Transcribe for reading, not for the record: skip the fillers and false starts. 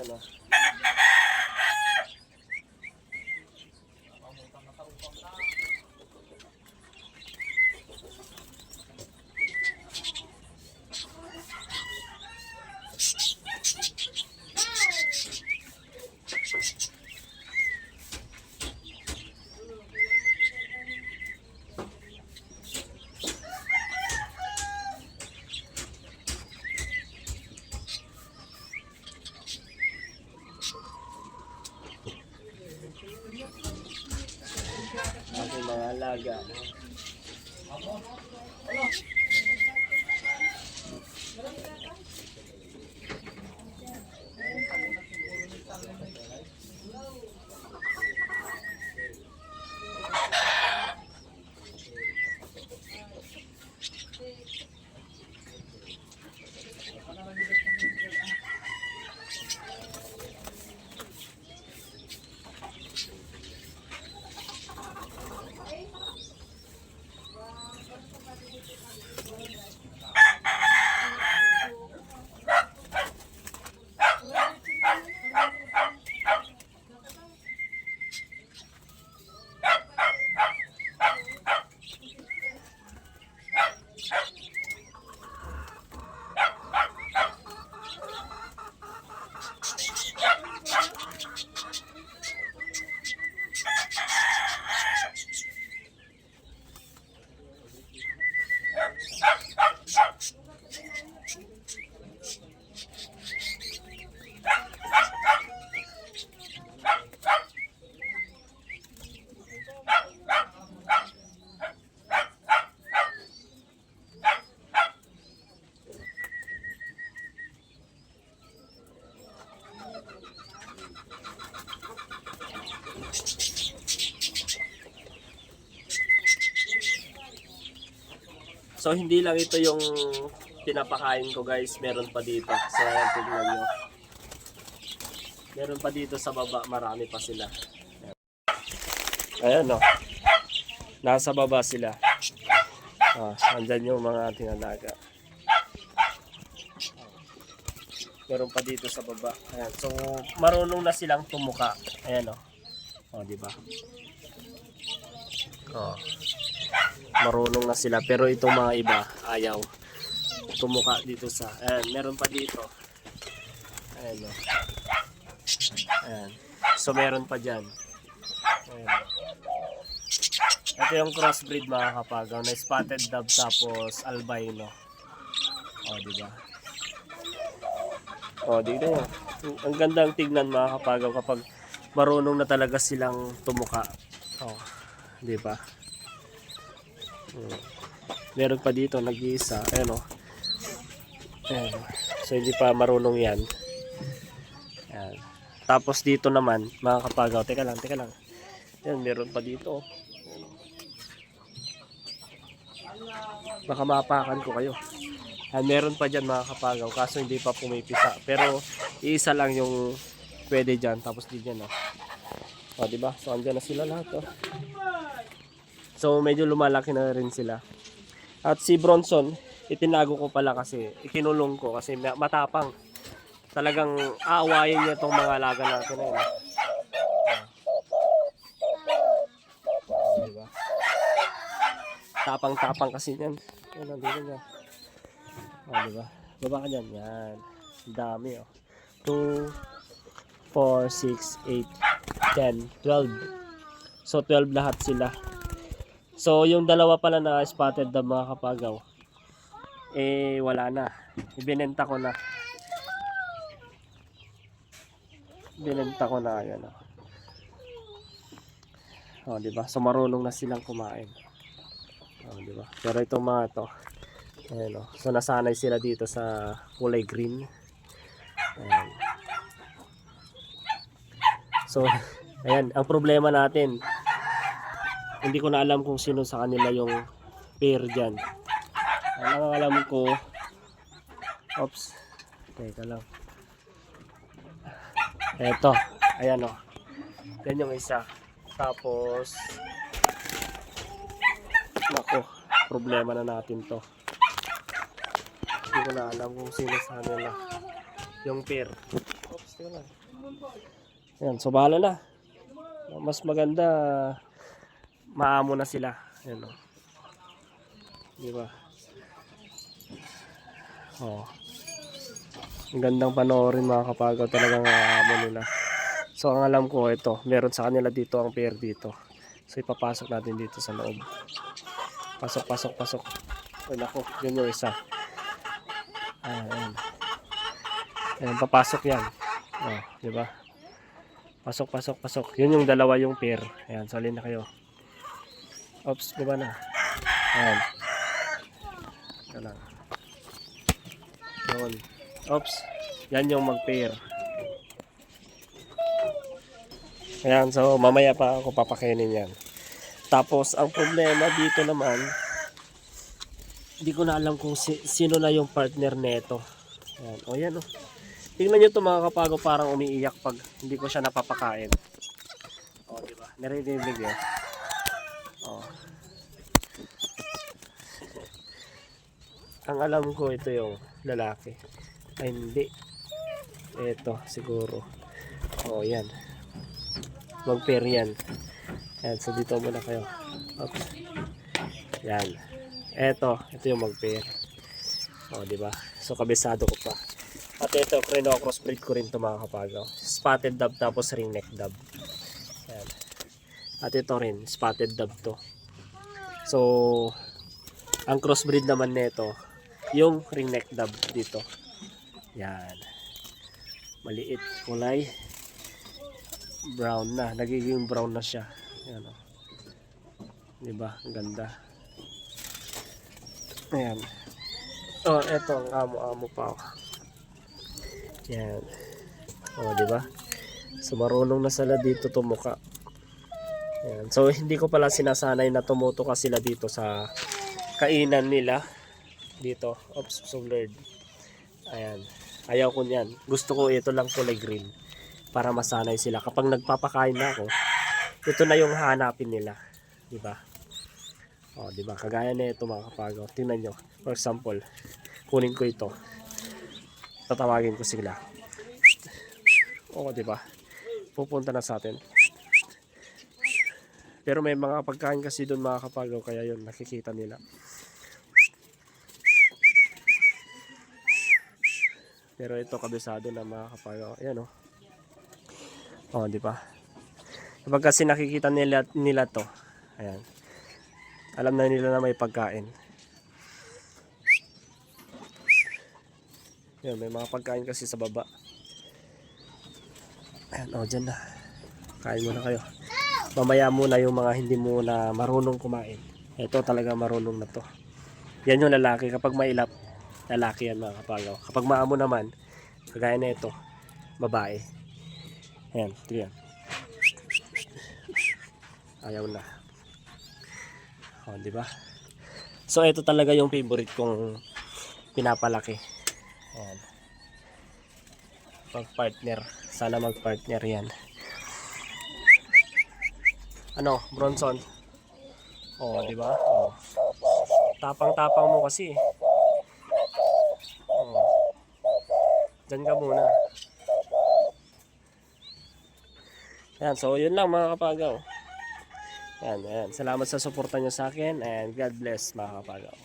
Ano? Aking mga alaga. So hindi lang ito yung pinapakain ko guys, meron pa dito. So ayan, tignan nyo. Meron pa dito sa baba, marami pa sila. Ayan o. Nasa baba sila. Andyan yung mga ating alaga. Meron pa dito sa baba. Ayan. So marunong na silang tumuka. Ayan o. Diba? Marunong na sila, pero itong mga iba ayaw tumuka dito sa meron pa dito. Ayan, ayan. So meron pa dyan. Ayan. Ito yung crossbreed mga kapagaw na spotted dove tapos albino. Diba? Dito yun. Ang gandang tignan mga kapagaw kapag marunong na talaga silang tumuka. Diba? Meron pa dito nag-iisa. Ayan. So hindi pa marunong yan. Ayan. Tapos dito naman mga kapagaw, teka lang. Ayan, meron pa dito. Ayan. Baka mapakan ko kayo. Ayan, meron pa dyan mga kapagaw, kaso hindi pa pumipisa. Pero iisa lang yung pwede dyan. Tapos di dyan. Diba? So andyan na sila lahat. So medyo lumalaki na rin sila. At si Bronson, itinago ko pala kasi ikinulong ko kasi matapang. Talagang aawayin niya tong mga alaga natin na yun. Diba? Tapang-tapang kasi yan. Yan, nandito niya. Diba? Baba ka dyan. Yan. Dami 2, 4, 6, 8, 10, 12. So 12 lahat sila. So yung dalawa pala na spotted dove mga kapagaw, wala na. Ibinenta ko na. Yan. Diba? So marunong na silang kumain. Diba? Pero itong mga to, ayan, so nasanay sila dito sa kulay green. Ayan. So ayan, ang problema natin, hindi ko na alam kung sino sa kanila yung pair dyan. Ang alam ko, teka lang. Eto, ayan yan yung isa. Tapos nako, problema na natin to. Hindi ko na alam kung sino sa kanila yung pair. Gusto lang. Ayan, so bahala na. Mas maganda, maamo na sila. Ayan, oh. Di ba? Oh. Ang gandang panoorin mga kapagaw, talagang amo nila. So ang alam ko ito, meron sa kanila dito ang pair dito. So ipapasok natin dito sa loob. Pasok, pasok, pasok. Ay nako, yun yung isa. Ayan. Ayan, papasok yan. Oh, di ba? Pasok, pasok, pasok. Yun yung dalawa yung pair. Ayan, salin na kayo. Oops, di ba na? Ayan. Ito lang. Yun. Oops. Yan yung mag-pair. Ayan, so mamaya pa ako papakainin yan. Tapos, ang problema dito naman, hindi ko na alam kung sino na yung partner neto. Ayan, o yan o. Tingnan nyo ito mga kapagaw, parang umiiyak pag hindi ko siya napapakain. O, diba? Naririnig eh. O. Ang alam ko ito yung lalaki. Ay hindi. Ito siguro. O yan. Mag-pair yan. Yan. So dito muna kayo. Oops. Yan. Ito yung mag-pair. O diba? So kabisado ko pa. At ito, crossbreed ko rin ito mga kapagaw. Spotted dove tapos ringneck dove. Yan. At ito rin, spotted dove to. So ang crossbreed naman nito, yung ringneck dove dito. Yan. Maliit, kulay brown na, nagiging brown na siya. Yan o. Diba? Ang ganda. Ayan. Oh, eto ang amo-amo pa. Yan. Oh, diba? So marunong na sila dito tumuka. Yan. So hindi ko pala sinasanay na tumutuka sila dito sa kainan nila. Dito. Oops, so blurred. Ayan. Ayaw ko niyan. Gusto ko ito lang kulay green para masanay sila. Kapag nagpapakain na ako, ito na yung hahanapin nila. Diba? O, diba? Kagaya na ito mga kapagaw. Tingnan nyo. For example, kunin ko ito. Tatawagin ko sila. O, diba? Pupunta na sa atin. Pero may mga pagkain kasi doon mga kapagaw. Kaya yun, nakikita nila. Pero ito kabisado na mga kapagaw. Ayan o. O, di ba? Kapag kasi nakikita nila to. Ayan. Alam na nila na may pagkain. Ayan, may mga pagkain kasi sa baba. Ayan, o, dyan na. Kain muna kayo. Mamaya muna yung mga hindi muna marunong kumain. Ito talaga marunong na to. Yan yung lalaki. Kapag mailap, lalaki yan mga kapagaw. Kapag maamo naman, kagaya na ito, babae. Ayan, ito yan. Ayaw na. O, diba? So, ito talaga yung favorite kong pinapalaki. Ayan. Mag-partner. Sana mag-partner yan. Ano, Bronson? O, diba? O. Tapang-tapang mo kasi. O. Diyan ka muna. Ayan, so yun lang mga kapagaw. Ayan. Salamat sa suporta nyo sa akin and God bless mga kapagaw.